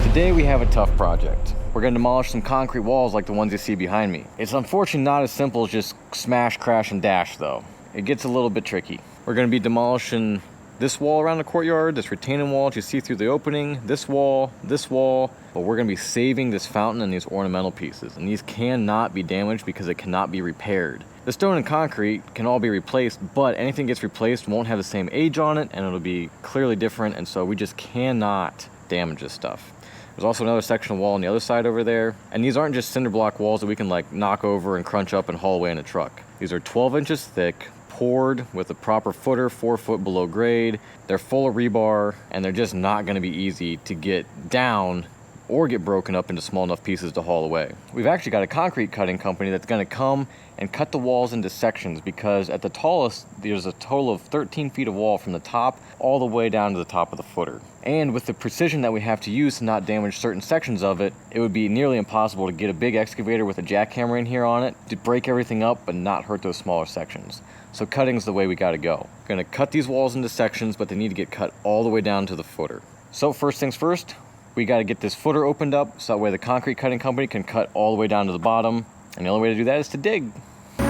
Today we have a tough project. We're going to demolish some concrete walls like the ones you see behind me. It's unfortunately not as simple as just smash, crash, and dash though. It gets a little bit tricky. We're going to be demolishing this wall around the courtyard, this retaining wall that you see through the opening, this wall, but we're going to be saving this fountain and these ornamental pieces. And these cannot be damaged because it cannot be repaired. The stone and concrete can all be replaced, but anything gets replaced won't have the same age on it and it'll be clearly different, and so we just cannot damage this stuff. There's also another section of wall on the other side over there. And these aren't just cinder block walls that we can like knock over and crunch up and haul away in a truck. These are 12 inches thick, poured with a proper footer, 4 foot below grade. They're full of rebar and they're just not gonna be easy to get down or get broken up into small enough pieces to haul away. We've actually got a concrete cutting company that's gonna come and cut the walls into sections, because at the tallest, there's a total of 13 feet of wall from the top all the way down to the top of the footer. And with the precision that we have to use to not damage certain sections of it, it would be nearly impossible to get a big excavator with a jackhammer in here on it to break everything up but not hurt those smaller sections. So cutting's the way we gotta go. We're gonna cut these walls into sections, but they need to get cut all the way down to the footer. So first things first, we gotta get this footer opened up so that way the concrete cutting company can cut all the way down to the bottom. And the only way to do that is to dig.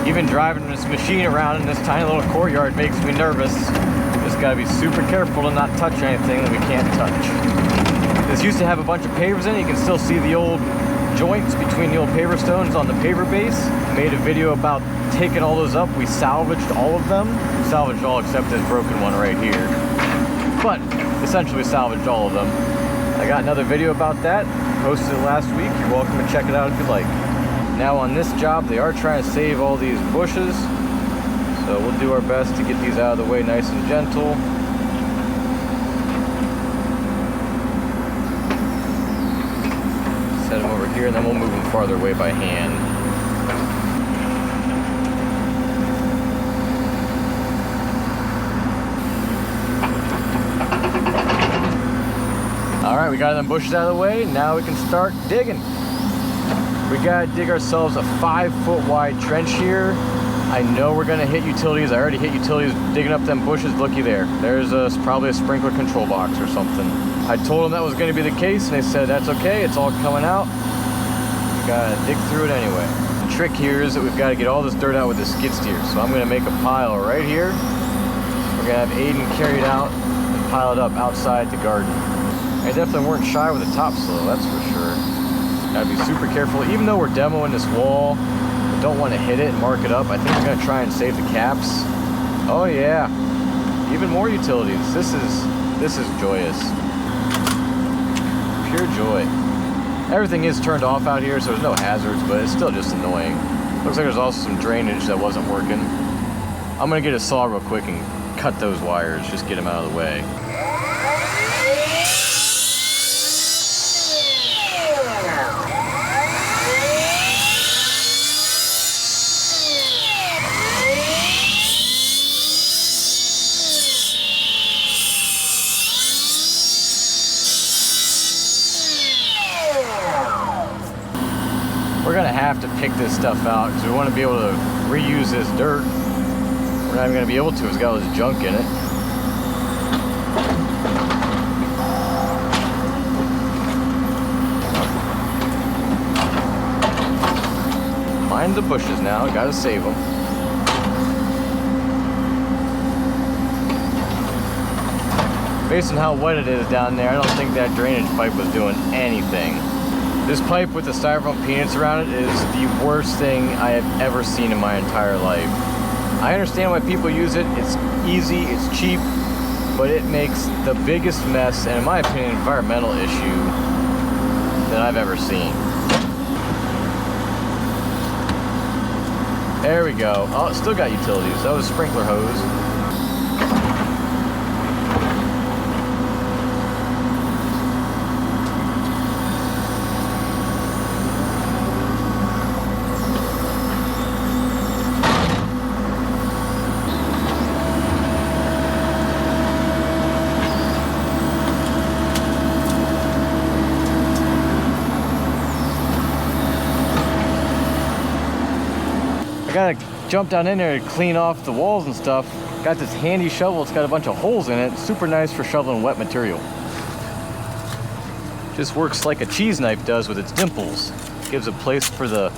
Even driving this machine around in this tiny little courtyard makes me nervous. Just gotta be super careful to not touch anything that we can't touch. This used to have a bunch of pavers in it. You can still see the old joints between the old paver stones on the paver base. Made a video about taking all those up. We salvaged all of them. We salvaged all except this broken one right here. But essentially we salvaged all of them. I got another video about that. Posted it last week. You're welcome to check it out if you'd like. Now on this job, they are trying to save all these bushes. So we'll do our best to get these out of the way nice and gentle. Set them over here and then we'll move them farther away by hand. All right, we got them bushes out of the way. Now we can start digging. We gotta dig ourselves a 5-foot wide trench here. I know we're gonna hit utilities. I already hit utilities digging up them bushes. Looky there. There's probably a sprinkler control box or something. I told them that was gonna be the case and they said that's okay, it's all coming out. We gotta dig through it anyway. The trick here is that we've gotta get all this dirt out with the skid steer. So I'm gonna make a pile right here. We're gonna have Aiden carry it out and pile it up outside the garden. I definitely weren't shy with the topsoil, that's for sure. Gotta be super careful. Even though we're demoing this wall, we don't want to hit it and mark it up. I think we're gonna try and save the caps. Oh yeah, even more utilities. This is joyous. Pure joy. Everything is turned off out here, so there's no hazards, but it's still just annoying. Looks like there's also some drainage that wasn't working. I'm gonna get a saw real quick and cut those wires, just get them out of the way. We're gonna have to pick this stuff out because we want to be able to reuse this dirt. We're not even gonna be able to. It's got all this junk in it. Mind the bushes now. Gotta save them. Based on how wet it is down there, I don't think that drainage pipe was doing anything. This pipe with the styrofoam peanuts around it is the worst thing I have ever seen in my entire life. I understand why people use it. It's easy, it's cheap, but it makes the biggest mess, and in my opinion, environmental issue that I've ever seen. There we go. Oh, it still got utilities. That was a sprinkler hose. I gotta jump down in there to clean off the walls and stuff. Got this handy shovel, it's got a bunch of holes in it. Super nice for shoveling wet material. This works like a cheese knife does with its dimples. Gives a place for the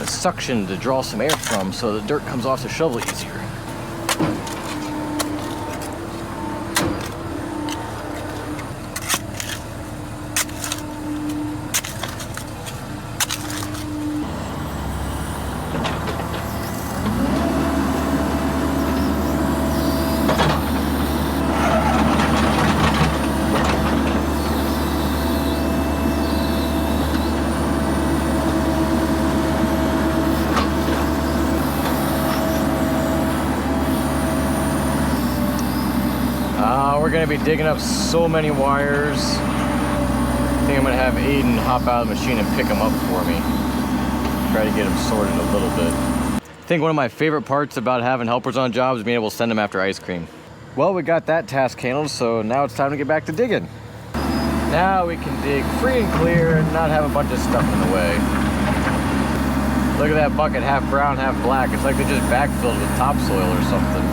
suction to draw some air from so the dirt comes off the shovel easier. We're gonna be digging up so many wires. I think I'm gonna have Aiden hop out of the machine and pick them up for me. Try to get them sorted a little bit. I think one of my favorite parts about having helpers on jobs is being able to send them after ice cream. Well, we got that task handled, so now it's time to get back to digging. Now we can dig free and clear and not have a bunch of stuff in the way. Look at that bucket, half brown, half black. It's like they just backfilled with topsoil or something.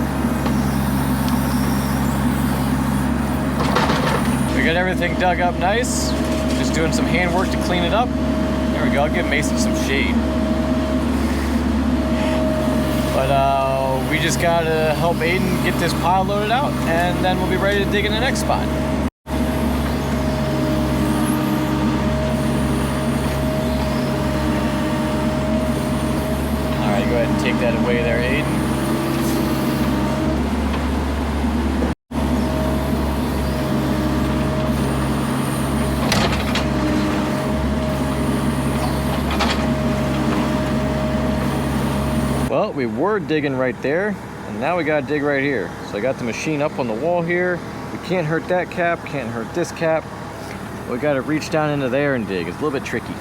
We got everything dug up nice. Just doing some handwork to clean it up. There we go, I'll give Mason some shade. But we just gotta help Aiden get this pile loaded out, and then we'll be ready to dig in the next spot. All right, go ahead and take that away there, Aiden. Well, we were digging right there, and now we gotta dig right here. So I got the machine up on the wall here. We can't hurt that cap, can't hurt this cap. We gotta reach down into there and dig. It's a little bit tricky.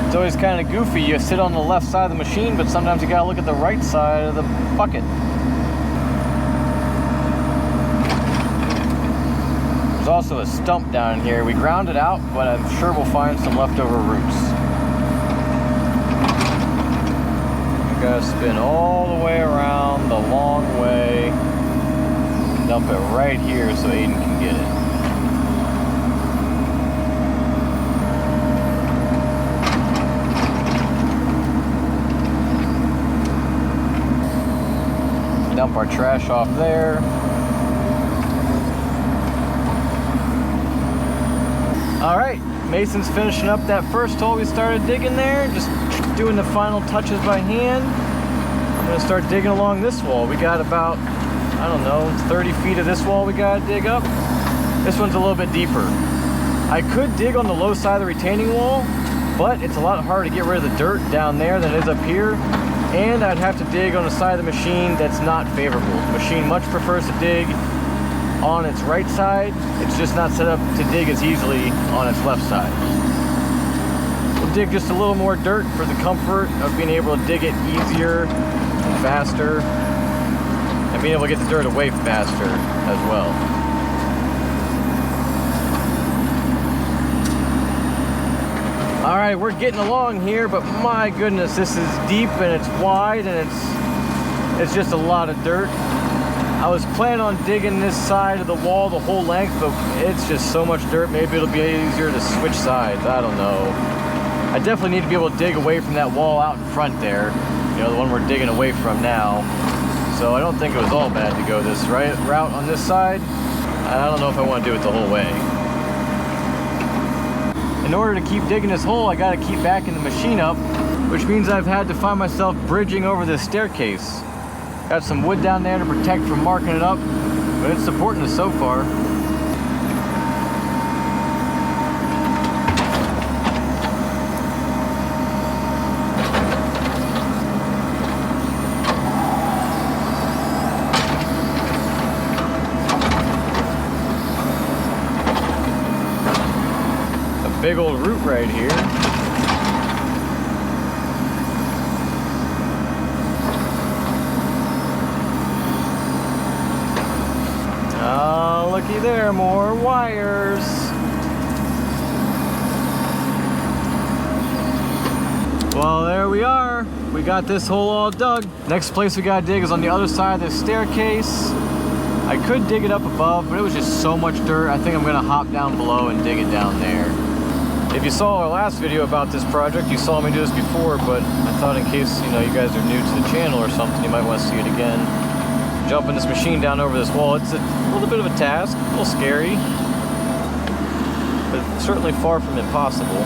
It's always kind of goofy. You sit on the left side of the machine, but sometimes you gotta look at the right side of the bucket. There's also a stump down here. We ground it out, but I'm sure we'll find some leftover roots. Gotta spin all the way around the long way, dump it right here so Aiden can get it. Dump our trash off there. All right, Mason's finishing up that first hole we started digging there, just doing the final touches by hand. I'm gonna start digging along this wall. We got about, I don't know, 30 feet of this wall we gotta dig up. This one's a little bit deeper. I could dig on the low side of the retaining wall, but it's a lot harder to get rid of the dirt down there than it is up here. And I'd have to dig on the side of the machine that's not favorable. The machine much prefers to dig on its right side. It's just not set up to dig as easily on its left side. We'll dig just a little more dirt for the comfort of being able to dig it easier and faster, and being able to get the dirt away faster as well. All right, we're getting along here, but my goodness, this is deep and it's wide and it's just a lot of dirt. I was planning on digging this side of the wall the whole length, but it's just so much dirt. Maybe it'll be easier to switch sides. I don't know. I definitely need to be able to dig away from that wall out in front there. You know, the one we're digging away from now. So I don't think it was all bad to go this route on this side. I don't know if I want to do it the whole way. In order to keep digging this hole, I got to keep backing the machine up, which means I've had to find myself bridging over this staircase. Got some wood down there to protect from marking it up, but it's supporting us so far. A big old root right here. Oh, looky there, more wires. Well, there we are. We got this hole all dug. Next place we gotta dig is on the other side of this staircase. I could dig it up above, but it was just so much dirt. I think I'm gonna hop down below and dig it down there. If you saw our last video about this project, you saw me do this before, but I thought in case, you know, you guys are new to the channel or something, you might want to see it again. Jumping this machine down over this wall, it's a little bit of a task, a little scary, but certainly far from impossible.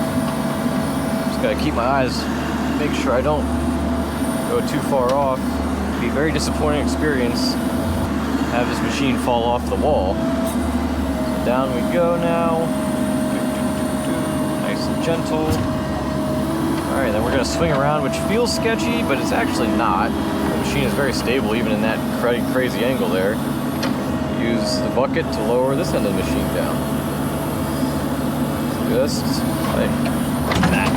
Just gotta keep my eyes, make sure I don't go too far off. It'd be a very disappointing experience, have this machine fall off the wall. So down we go now. Nice and gentle. Alright, then we're gonna swing around, which feels sketchy, but it's actually not. The machine is very stable, even in that crazy angle there. Use the bucket to lower this end of the machine down. Just like that.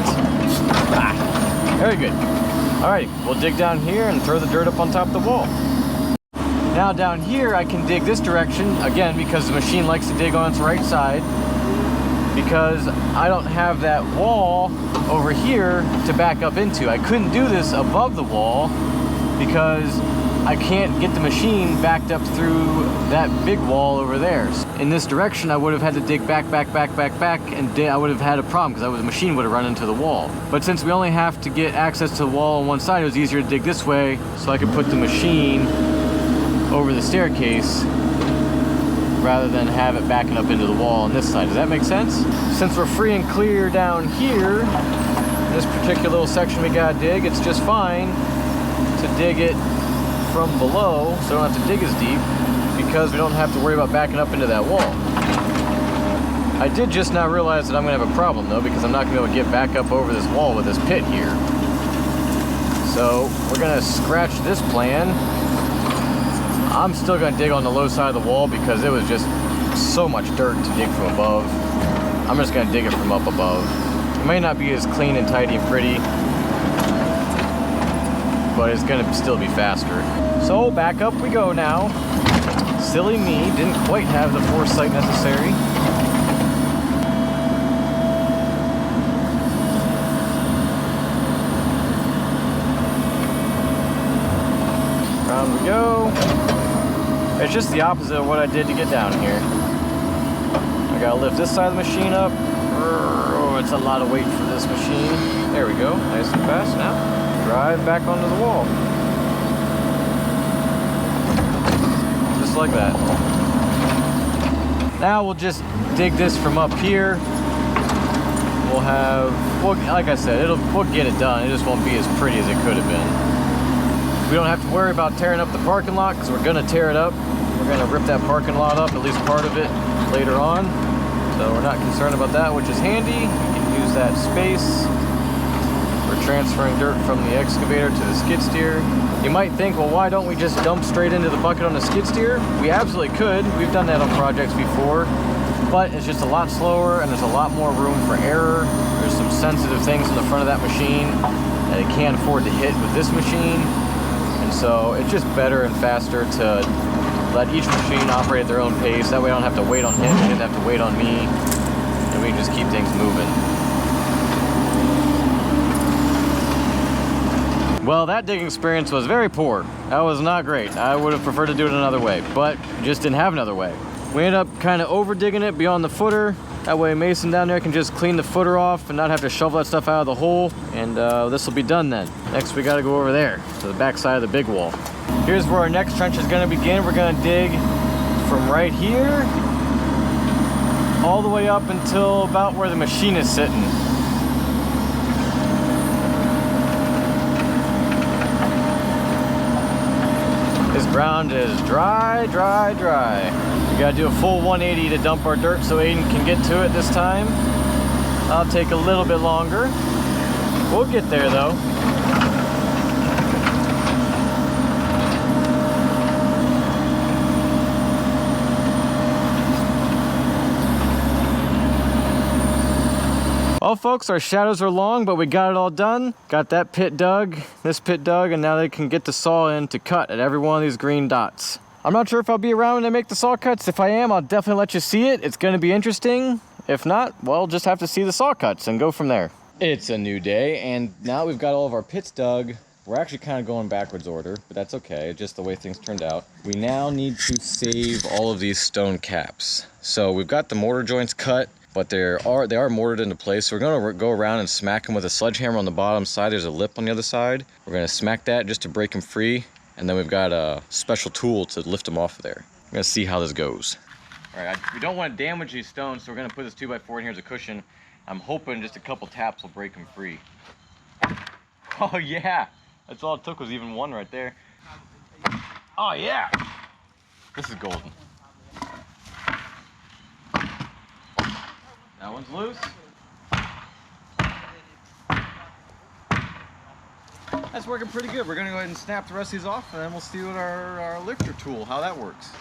Ah, very good. Alright, we'll dig down here and throw the dirt up on top of the wall. Now down here, I can dig this direction, again, because the machine likes to dig on its right side, because I don't have that wall over here to back up into. I couldn't do this above the wall because I can't get the machine backed up through that big wall over there. In this direction, I would have had to dig back, and I would have had a problem because the machine would have run into the wall. But since we only have to get access to the wall on one side, it was easier to dig this way, so I could put the machine over the staircase rather than have it backing up into the wall on this side. Does that make sense? Since we're free and clear down here, this particular little section we gotta dig, it's just fine to dig it from below, so I don't have to dig as deep, because we don't have to worry about backing up into that wall. I did just now realize that I'm gonna have a problem though, because I'm not gonna be able to get back up over this wall with this pit here. So we're gonna scratch this plan. I'm still gonna dig on the low side of the wall because it was just so much dirt to dig from above. I'm just gonna dig it from up above. It may not be as clean and tidy and pretty, but it's gonna still be faster. So back up we go now. Silly me, didn't quite have the foresight necessary. Round we go. It's just the opposite of what I did to get down here. I gotta lift this side of the machine up. Oh, it's a lot of weight for this machine. There we go, nice and fast now. Drive back onto the wall. Just like that. Now we'll just dig this from up here. Well, like I said, we'll get it done. It just won't be as pretty as it could have been. We don't have to worry about tearing up the parking lot because we're gonna tear it up. We're gonna rip that parking lot up, at least part of it, later on. So we're not concerned about that, which is handy. We can use that space. We're transferring dirt from the excavator to the skid steer. You might think, well, why don't we just dump straight into the bucket on the skid steer? We absolutely could. We've done that on projects before, but it's just a lot slower and there's a lot more room for error. There's some sensitive things in the front of that machine that it can't afford to hit with this machine. And so it's just better and faster to let each machine operate at their own pace. That way I don't have to wait on him, he doesn't have to wait on me, and we can just keep things moving. Well, that digging experience was very poor. That was not great. I would have preferred to do it another way, but just didn't have another way. We ended up kind of over digging it beyond the footer. That way Mason down there can just clean the footer off and not have to shovel that stuff out of the hole. And this will be done then. Next we got to go over there to the back side of the big wall. Here's where our next trench is going to begin. We're going to dig from right here all the way up until about where the machine is sitting. This ground is dry, dry, dry. We gotta do a full 180 to dump our dirt so Aiden can get to it this time. I'll take a little bit longer. We'll get there though. Well, folks, our shadows are long, but we got it all done. Got that pit dug, this pit dug, and now they can get the saw in to cut at every one of these green dots. I'm not sure if I'll be around when they make the saw cuts. If I am, I'll definitely let you see it. It's gonna be interesting. If not, well, just have to see the saw cuts and go from there. It's a new day, and now we've got all of our pits dug. We're actually kind of going backwards order, but that's okay, just the way things turned out. We now need to save all of these stone caps. So we've got the mortar joints cut, but they are mortared into place. So we're gonna go around and smack them with a sledgehammer on the bottom side. There's a lip on the other side. We're gonna smack that just to break them free. And then we've got a special tool to lift them off of there. We're gonna see how this goes. All right, we don't want to damage these stones, so we're gonna put this 2x4 in here as a cushion. I'm hoping just a couple taps will break them free. Oh yeah, that's all it took was even one right there. Oh yeah, this is golden. That one's loose. That's working pretty good. We're gonna go ahead and snap the rest of these off, and then we'll see what our lifter tool, how that works.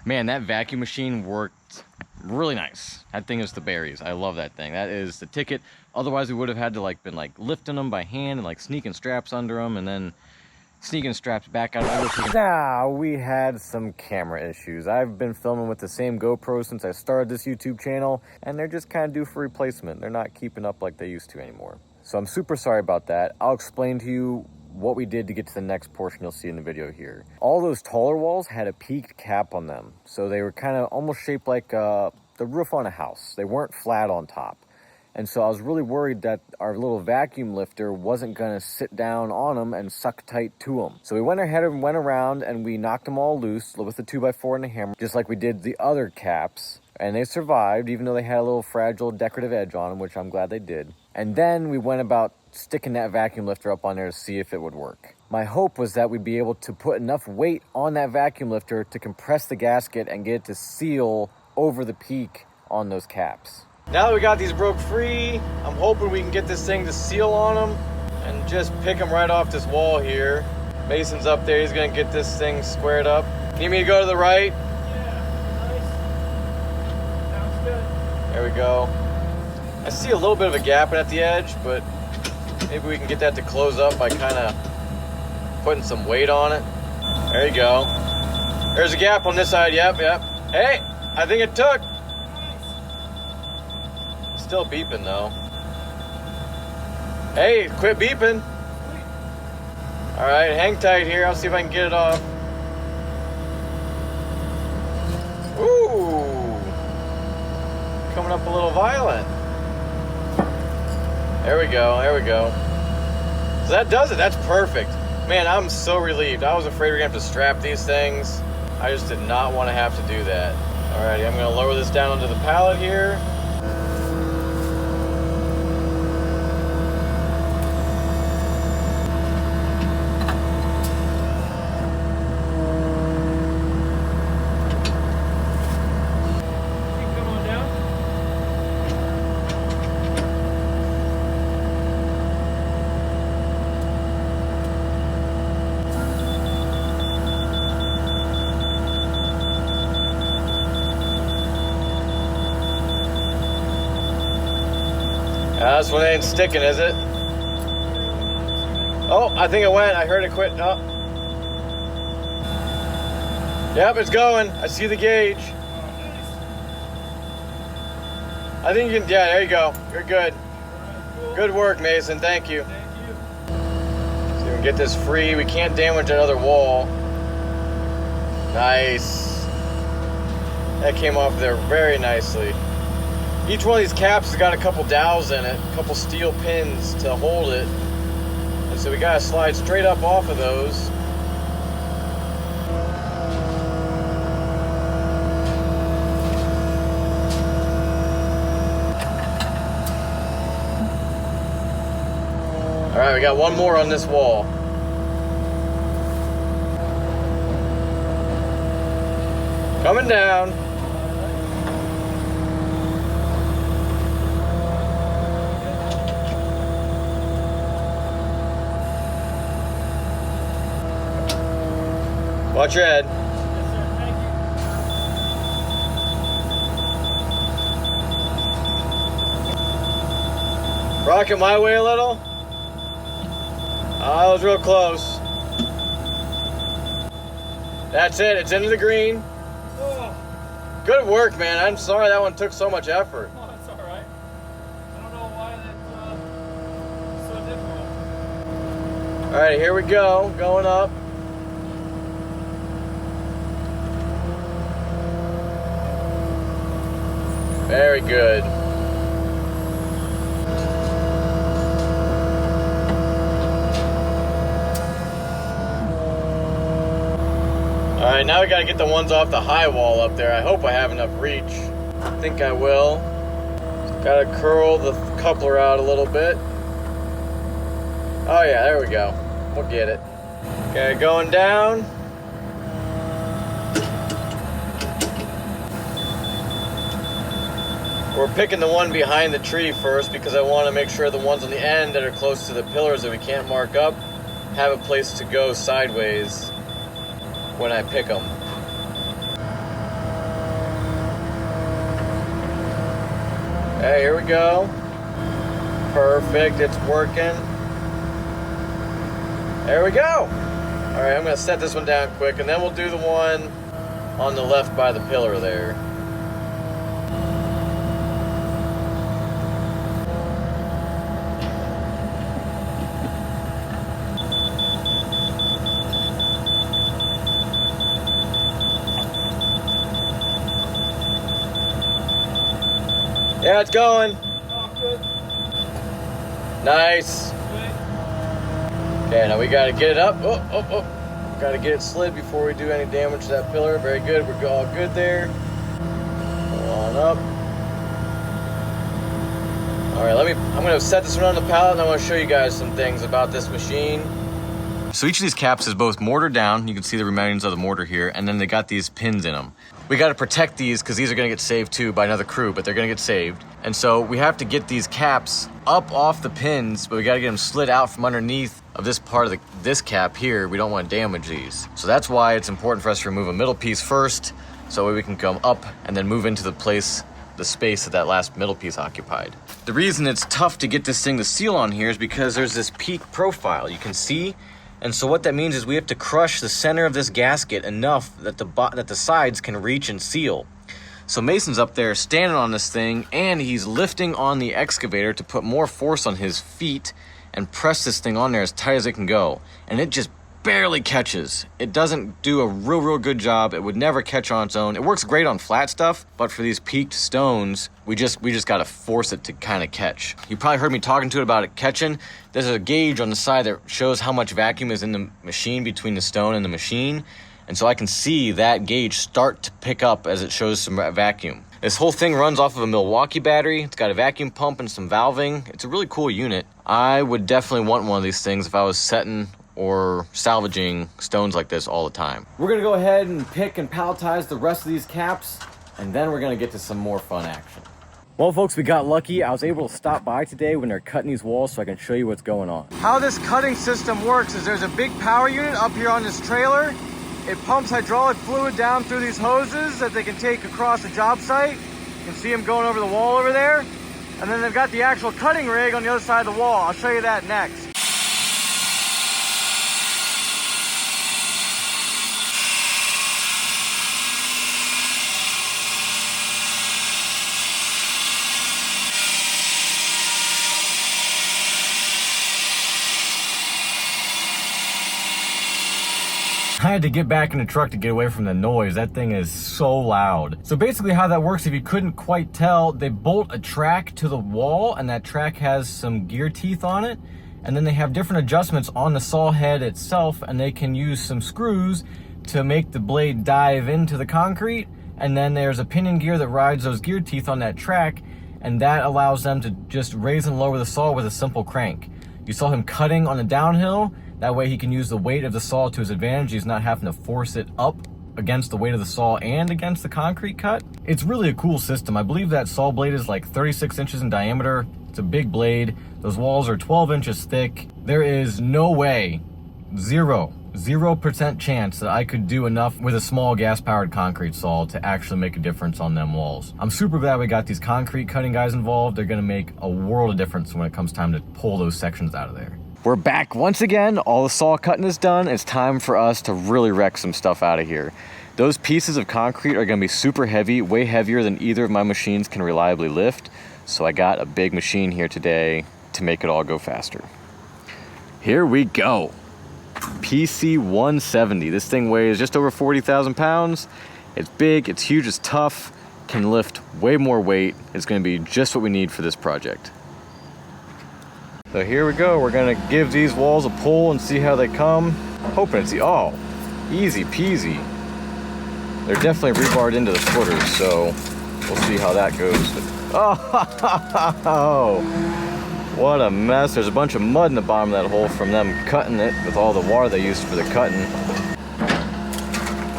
Man, that vacuum machine worked really nice. That thing is the berries. I love that thing. That is the ticket. Otherwise, we would have had to been lifting them by hand and sneaking straps under them and then sneaking straps back out of the Now, we had some camera issues. I've been filming with the same GoPro since I started this YouTube channel, and they're just kind of due for replacement. They're not keeping up like they used to anymore. So I'm super sorry about that. I'll explain to you what we did to get to the next portion you'll see in the video here. All those taller walls had a peaked cap on them, so they were kind of almost shaped like the roof on a house. They weren't flat on top. And so I was really worried that our little vacuum lifter wasn't gonna sit down on them and suck tight to them. So we went ahead and went around and we knocked them all loose with the 2x4 and a hammer, just like we did the other caps. And they survived, even though they had a little fragile decorative edge on them, which I'm glad they did. And then we went about sticking that vacuum lifter up on there to see if it would work. My hope was that we'd be able to put enough weight on that vacuum lifter to compress the gasket and get it to seal over the peak on those caps. Now that we got these broke free, I'm hoping we can get this thing to seal on them and just pick them right off this wall here. Mason's up there, he's gonna get this thing squared up. Need me to go to the right? Yeah, nice. Sounds good. There we go. I see a little bit of a gap at the edge, but maybe we can get that to close up by kind of putting some weight on it. There you go. There's a gap on this side, yep. Hey, I think it took. Still beeping though. Hey, quit beeping. All right, hang tight here. I'll see if I can get it off. Ooh, coming up a little violent. There we go, there we go. So that does it, that's perfect. Man, I'm so relieved. I was afraid we were gonna have to strap these things. I just did not want to have to do that. Alrighty, I'm gonna lower this down onto the pallet here. This one ain't sticking, is it? Oh, I think it went. I heard it quit. Oh. Yep, it's going. I see the gauge. I think you can, yeah, there you go. You're good. Good work, Mason. Thank you. So we can get this free. We can't damage that other wall. Nice. That came off there very nicely. Each one of these caps has got a couple dowels in it, a couple steel pins to hold it. And so we gotta slide straight up off of those. All right, we got one more on this wall. Coming down. Watch your head. Yes, sir. Thank you. Rock it my way a little. Ah, that was real close. That's it. It's into the green. Oh, Good work, man. I'm sorry that one took so much effort. oh, that's all right. I don't know why that's so difficult. All right, here we go. Going up. Very good. All right, now we gotta get the ones off the high wall up there. I hope I have enough reach. I think I will. Gotta curl the coupler out a little bit. Oh yeah, there we go. We'll get it. Okay, going down. We're picking the one behind the tree first because I want to make sure the ones on the end that are close to the pillars that we can't mark up have a place to go sideways when I pick them. Okay, here we go. Perfect, it's working. There we go. All right, I'm gonna set this one down quick and then we'll do the one on the left by the pillar there. Yeah, it's going. Oh, good. Nice. Good. Okay, now we gotta get it up. Oh. Gotta get it slid before we do any damage to that pillar. Very good, we're all good there. Go on up. All right, I'm gonna set this one on the pallet and I wanna show you guys some things about this machine. So each of these caps is both mortared down. You can see the remains of the mortar here, and then they got these pins in them. We got to protect these because these are going to get saved too by another crew, but they're going to get saved. And so we have to get these caps up off the pins, but we got to get them slid out from underneath of this part of this cap here. We don't want to damage these. So that's why it's important for us to remove a middle piece first, so we can come up and then move into the space that last middle piece occupied. The reason it's tough to get this thing to seal on here is because there's this peak profile you can see. And so what that means is we have to crush the center of this gasket enough that the sides can reach and seal. So Mason's up there standing on this thing and he's lifting on the excavator to put more force on his feet and press this thing on there as tight as it can go. And it just barely catches. It doesn't do a real good job. It would never catch on its own. It works great on flat stuff, but for these peaked stones, we just gotta force it to kind of catch. You probably heard me talking to it about it catching. There's a gauge on the side that shows how much vacuum is in the machine between the stone and the machine. And so I can see that gauge start to pick up as it shows some vacuum. This whole thing runs off of a Milwaukee battery. It's got a vacuum pump and some valving. It's a really cool unit. I would definitely want one of these things if I was setting or salvaging stones like this all the time. We're gonna go ahead and pick and palletize the rest of these caps, and then we're gonna get to some more fun action. Well, folks, we got lucky. I was able to stop by today when they're cutting these walls so I can show you what's going on. How this cutting system works is there's a big power unit up here on this trailer. It pumps hydraulic fluid down through these hoses that they can take across the job site. You can see them going over the wall over there. And then they've got the actual cutting rig on the other side of the wall. I'll show you that next. I had to get back in the truck to get away from the noise. That thing is so loud. So basically how that works, if you couldn't quite tell, they bolt a track to the wall and that track has some gear teeth on it. And then they have different adjustments on the saw head itself, and they can use some screws to make the blade dive into the concrete. And then there's a pinion gear that rides those gear teeth on that track, and that allows them to just raise and lower the saw with a simple crank. You saw him cutting on the downhill. That way he can use the weight of the saw to his advantage. He's not having to force it up against the weight of the saw and against the concrete cut. It's really a cool system. I believe that saw blade is like 36 inches in diameter. It's a big blade. Those walls are 12 inches thick. There is no way, 0% chance that I could do enough with a small gas-powered concrete saw to actually make a difference on them walls. I'm super glad we got these concrete cutting guys involved. They're gonna make a world of difference when it comes time to pull those sections out of there. We're back once again. All the saw cutting is done. It's time for us to really wreck some stuff out of here. Those pieces of concrete are gonna be super heavy, way heavier than either of my machines can reliably lift. So I got a big machine here today to make it all go faster. Here we go. PC 170. This thing weighs just over 40,000 pounds. It's big, it's huge, it's tough, can lift way more weight. It's gonna be just what we need for this project. So here we go. We're gonna give these walls a pull and see how they come. Hoping it's, oh, easy peasy. They're definitely rebarred into the footers, so we'll see how that goes. Oh, what a mess. There's a bunch of mud in the bottom of that hole from them cutting it with all the water they used for the cutting.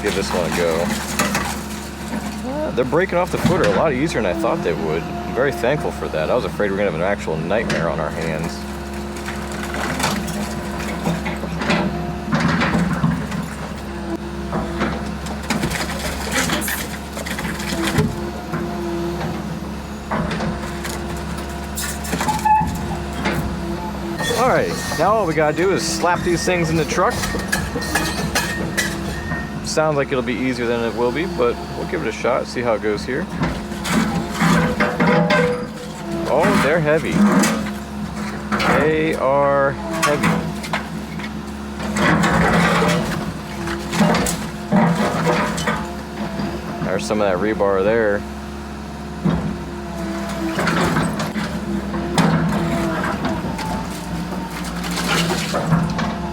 Give this one a go. They're breaking off the footer a lot easier than I thought they would. I'm very thankful for that. I was afraid we were gonna have an actual nightmare on our hands. All right, now all we gotta do is slap these things in the truck. Sounds like it'll be easier than it will be, but we'll give it a shot, see how it goes here. Oh, they're heavy. They are heavy. There's some of that rebar there.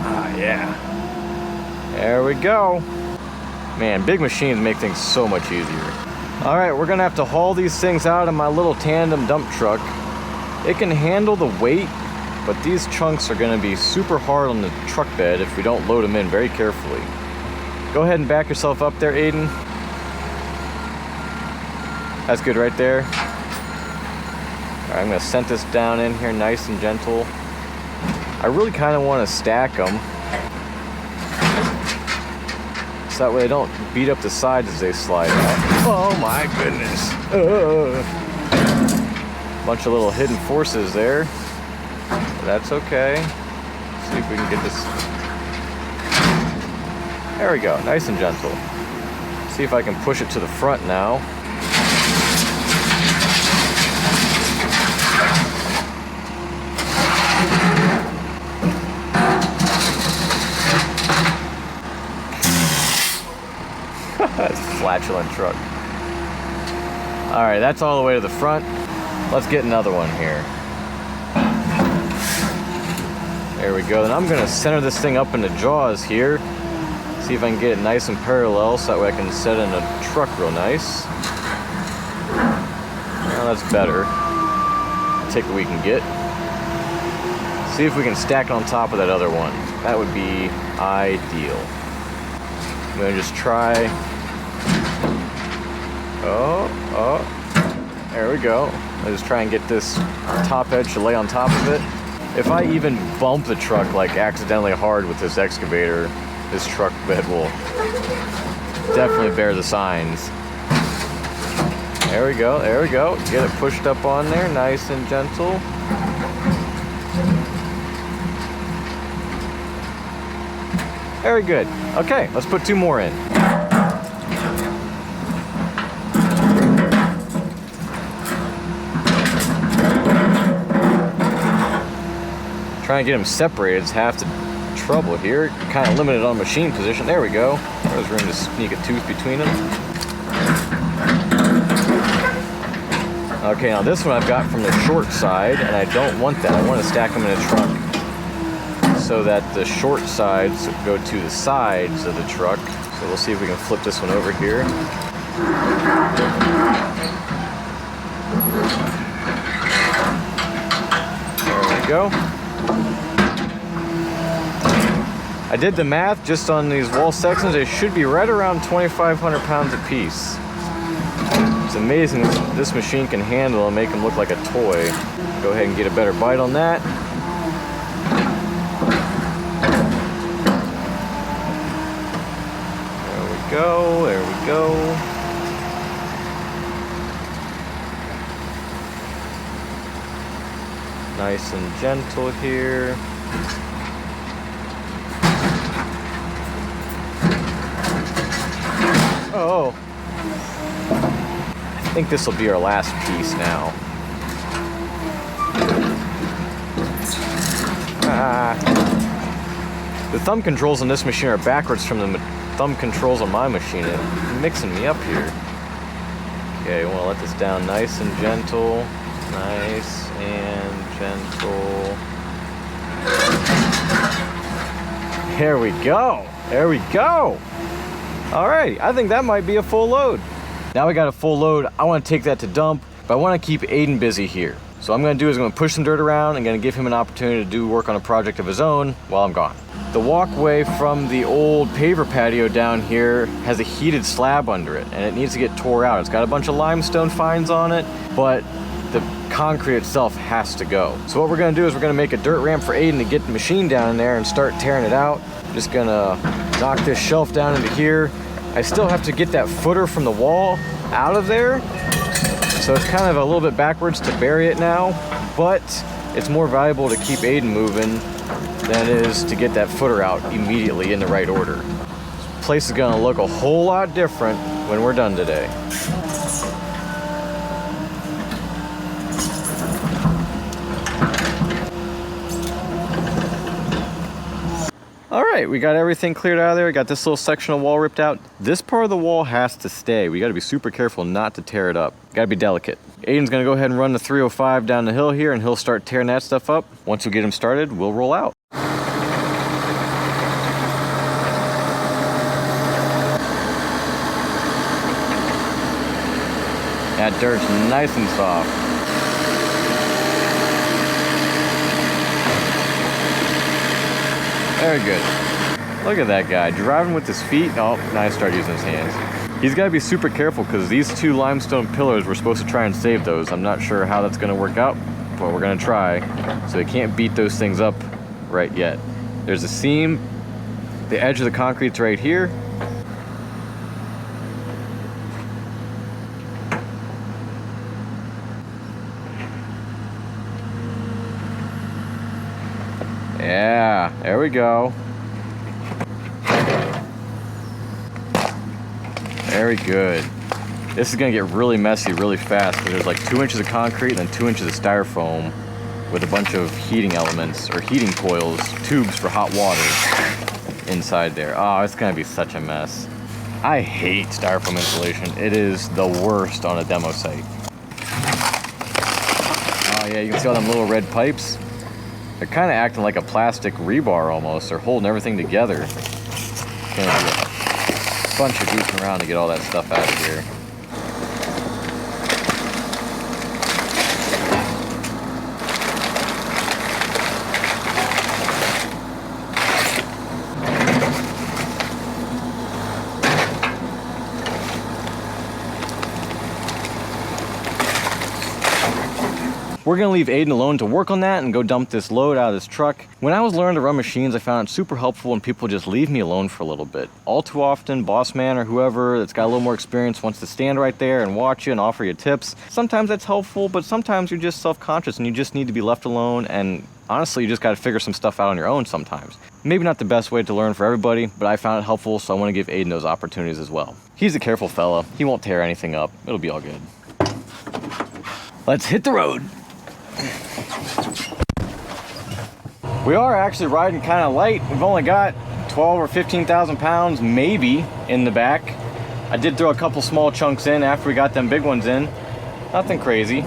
Ah, yeah. There we go. Man, big machines make things so much easier. All right, we're gonna have to haul these things out of my little tandem dump truck. It can handle the weight, but these chunks are gonna be super hard on the truck bed if we don't load them in very carefully. Go ahead and back yourself up there, Aiden. That's good right there. All right, I'm gonna set this down in here nice and gentle. I really kind of want to stack them, so that way they don't beat up the sides as they slide out. Oh my goodness. Bunch of little hidden forces there. But that's okay. Let's see if we can get this. There we go, nice and gentle. See if I can push it to the front now. That's a flatulent truck. All right, that's all the way to the front. Let's get another one here. There we go. Then I'm gonna center this thing up in the jaws here. See if I can get it nice and parallel so that way I can set in a truck real nice. Well, that's better. Take what we can get. See if we can stack it on top of that other one. That would be ideal. I'm gonna just try. Oh, there we go. I'll just try and get this top edge to lay on top of it. If I even bump the truck like accidentally hard with this excavator, this truck bed will definitely bear the signs. There we go, there we go. Get it pushed up on there, nice and gentle. Very good. Okay, let's put two more in. Trying to get them separated is half the trouble here. Kind of limited on machine position. There we go. There's room to sneak a tooth between them. Okay, now this one I've got from the short side, and I don't want that. I want to stack them in a truck so that the short sides go to the sides of the truck. So we'll see if we can flip this one over here. There we go. I did the math just on these wall sections. They should be right around 2,500 pounds a piece. It's amazing this machine can handle and make them look like a toy. Go ahead and get a better bite on that. There we go, there we go. Nice and gentle here. Oh. I think this will be our last piece now. The thumb controls on this machine are backwards from the thumb controls on my machine. It's mixing me up here. Okay, I want to let this down nice and gentle. Nice and gentle. There we go. There we go. All right, I think that might be a full load. Now we got a full load. I want to take that to dump, but I want to keep Aiden busy here. So what I'm going to do is I'm going to push some dirt around and going to give him an opportunity to do work on a project of his own while I'm gone. The walkway from the old paver patio down here has a heated slab under it, and it needs to get tore out. It's got a bunch of limestone fines on it, but the concrete itself has to go. So what we're going to do is we're going to make a dirt ramp for Aiden to get the machine down in there and start tearing it out. I'm just going to knock this shelf down into here. I still have to get that footer from the wall out of there. So it's kind of a little bit backwards to bury it now, but it's more valuable to keep Aiden moving than it is to get that footer out immediately in the right order. This place is going to look a whole lot different when we're done today. All right, we got everything cleared out of there. We got this little section of wall ripped out. This part of the wall has to stay. We got to be super careful not to tear it up. Got to be delicate. Aiden's going to go ahead and run the 305 down the hill here, and he'll start tearing that stuff up. Once we get him started, we'll roll out. That dirt's nice and soft. Very good. Look at that guy, driving with his feet. Oh, now I start using his hands. He's got to be super careful because these two limestone pillars, we're supposed to try and save those. I'm not sure how that's going to work out, but we're going to try. So we can't beat those things up right yet. There's a seam. The edge of the concrete's right here. Yeah, there we go. Very good. This is gonna get really messy really fast because there's like 2 inches of concrete and then 2 inches of styrofoam with a bunch of heating elements or heating coils, tubes for hot water inside there. Oh, it's gonna be such a mess. I hate styrofoam insulation. It is the worst on a demo site. Oh yeah, you can see all them little red pipes. They're kind of acting like a plastic rebar almost. They're holding everything together. It's gonna be a bunch of goofing around to get all that stuff out of here. We're gonna leave Aiden alone to work on that and go dump this load out of this truck. When I was learning to run machines, I found it super helpful when people just leave me alone for a little bit. All too often, boss man or whoever that's got a little more experience wants to stand right there and watch you and offer you tips. Sometimes that's helpful, but sometimes you're just self-conscious and you just need to be left alone, and honestly, you just gotta figure some stuff out on your own sometimes. Maybe not the best way to learn for everybody, but I found it helpful, so I wanna give Aiden those opportunities as well. He's a careful fella. He won't tear anything up. It'll be all good. Let's hit the road. We are actually riding kind of light. We've only got 12 or 15,000 pounds maybe in the back. I did throw a couple small chunks in after we got them big ones in. Nothing crazy.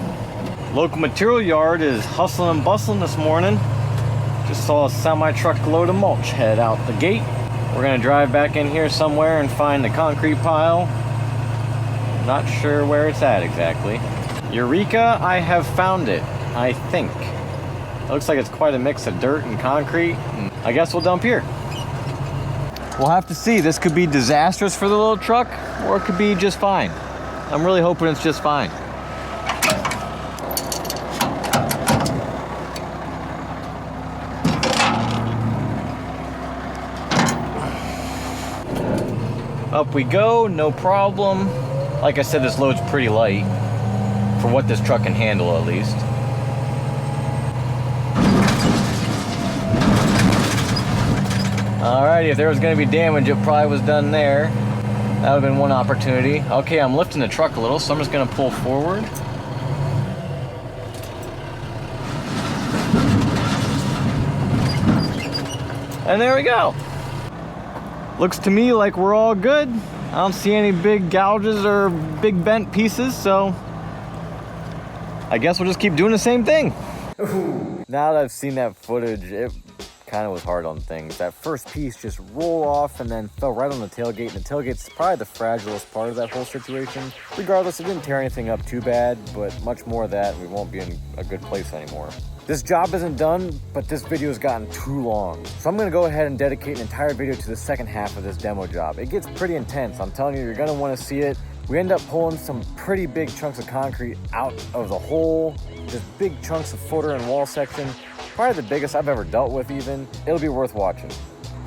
Local material yard is hustling and bustling this morning. Just saw a semi-truck load of mulch head out the gate. We're gonna drive back in here somewhere and find the concrete pile. Not sure where it's at exactly. Eureka, I have found it. I think. Looks like it's quite a mix of dirt and concrete. I guess we'll dump here. We'll have to see. This could be disastrous for the little truck, or it could be just fine. I'm really hoping it's just fine. Up we go, no problem. Like I said, this load's pretty light for what this truck can handle, at least. Alrighty, if there was gonna be damage, it probably was done there. That would have been one opportunity. Okay, I'm lifting the truck a little, so I'm just gonna pull forward. And there we go. Looks to me like we're all good. I don't see any big gouges or big bent pieces, so I guess we'll just keep doing the same thing. Now that I've seen that footage, it kind of was hard on things. That first piece just rolled off and then fell right on the tailgate, and the tailgate's probably the fragilest part of that whole situation. Regardless, it didn't tear anything up too bad, but much more of that, we won't be in a good place anymore. This job isn't done, but this video has gotten too long. So I'm gonna go ahead and dedicate an entire video to the second half of this demo job. It gets pretty intense. I'm telling you, you're gonna wanna see it. We end up pulling some pretty big chunks of concrete out of the hole. Just big chunks of footer and wall section. Probably the biggest I've ever dealt with even. It'll be worth watching.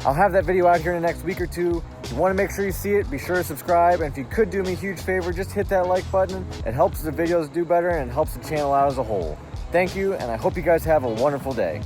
I'll have that video out here in the next week or two. If you wanna make sure you see it, be sure to subscribe. And if you could do me a huge favor, just hit that like button. It helps the videos do better and it helps the channel out as a whole. Thank you, and I hope you guys have a wonderful day.